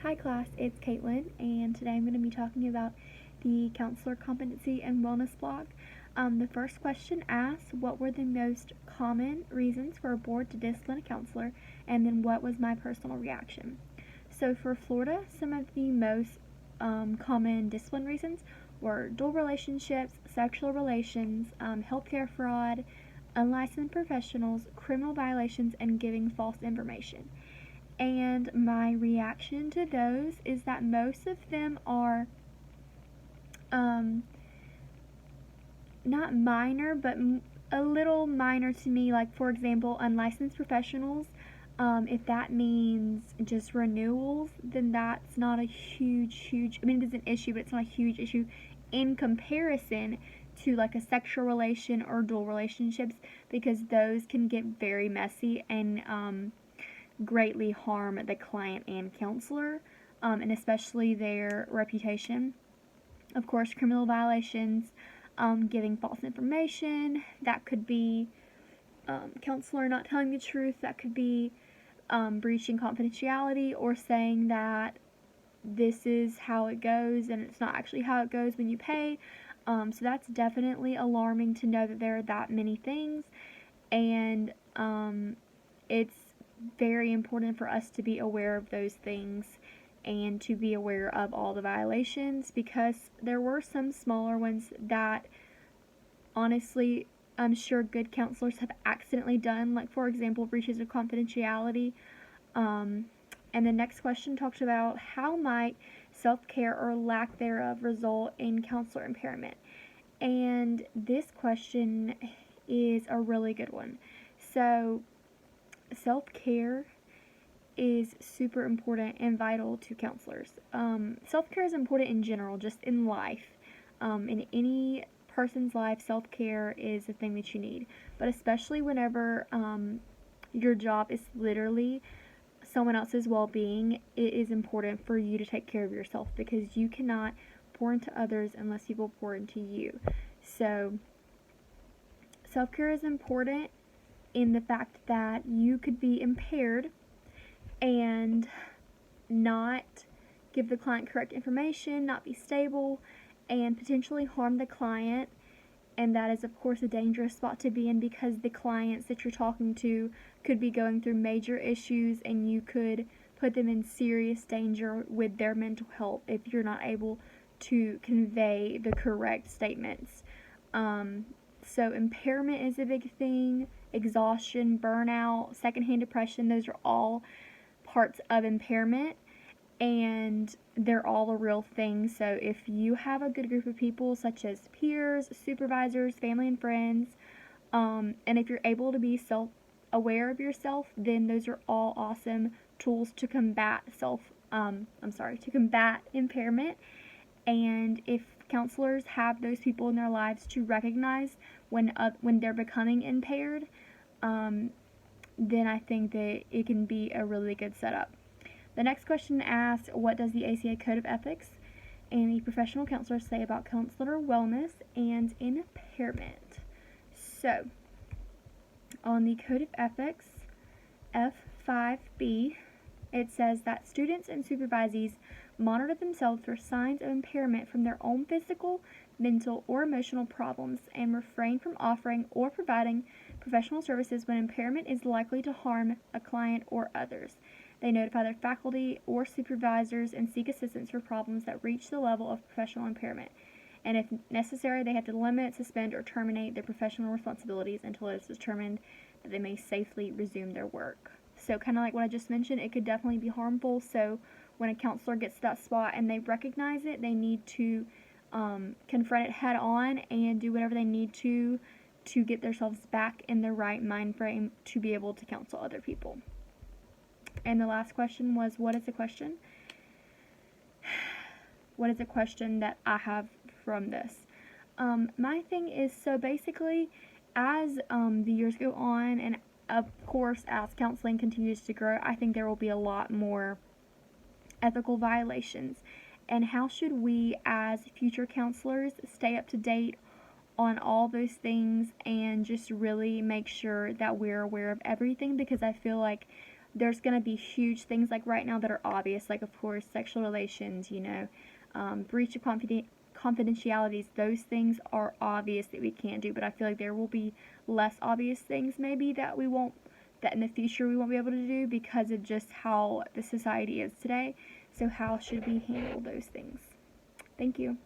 Hi class, it's Caitlin, and today I'm going to be talking about the counselor competency and wellness block. The first question asks, what were the most common reasons for a board to discipline a counselor, and then what was my personal reaction? So for Florida, some of the most common discipline reasons were dual relationships, sexual relations, healthcare fraud, unlicensed professionals, criminal violations, and giving false information. And my reaction to those is that most of them are um, not minor, but a little minor to me. Like, for example, unlicensed professionals. If that means just renewals, then that's not a huge, I mean, it is an issue, but it's not a huge issue in comparison to like a sexual relation or dual relationships, because those can get very messy and greatly harm the client and counselor, and especially their reputation. Of course, criminal violations, giving false information, that could be counselor not telling the truth, that could be breaching confidentiality or saying that this is how it goes and it's not actually how it goes when you pay. So that's definitely alarming to know that there are that many things, and it's very important for us to be aware of those things and to be aware of all the violations, because there were some smaller ones that honestly I'm sure good counselors have accidentally done, like for example breaches of confidentiality. And the next question talks about how might self-care or lack thereof result in counselor impairment. And this question is a really good one. So self-care is super important and vital to counselors. Self-care is important in general, just in life. In any person's life, self-care is a thing that you need. But especially whenever your job is literally someone else's well-being, it is important for you to take care of yourself, because you cannot pour into others unless people pour into you. So self-care is important in the fact that you could be impaired and not give the client correct information, not be stable, and potentially harm the client. And that is, of course, a dangerous spot to be in, because the clients that you're talking to could be going through major issues and you could put them in serious danger with their mental health if you're not able to convey the correct statements. So impairment is a big thing. Exhaustion, burnout, secondhand depression, those are all parts of impairment, and they're all a real thing. So if you have a good group of people, such as peers, supervisors, family, and friends, and if you're able to be self-aware of yourself, then those are all awesome tools to combat to combat impairment. And if counselors have those people in their lives to recognize when they're becoming impaired, then I think that it can be a really good setup. The next question asks, what does the ACA Code of Ethics and the professional counselors say about counselor wellness and impairment? So, on the Code of Ethics, F5B, it says that students and supervisees monitor themselves for signs of impairment from their own physical, mental, or emotional problems, and refrain from offering or providing professional services when impairment is likely to harm a client or others. They notify their faculty or supervisors and seek assistance for problems that reach the level of professional impairment. And if necessary, they have to limit, suspend, or terminate their professional responsibilities until it is determined that they may safely resume their work. So kind of like what I just mentioned, it could definitely be harmful. So when a counselor gets to that spot and they recognize it, they need to confront it head on and do whatever they need to get themselves back in the right mind frame to be able to counsel other people. And the last question was, what is the question? What is the question that I have from this? My thing is, so basically, as the years go on, and of course as counseling continues to grow, I think there will be a lot more ethical violations. And how should we as future counselors stay up to date on all those things and just really make sure that we're aware of everything? Because I feel like there's going to be huge things like right now that are obvious, like, of course, sexual relations, breach of confidentialities. Those things are obvious that we can't do, but I feel like there will be less obvious things maybe that in the future we won't be able to do because of just how the society is today. So how should we handle those things? Thank you.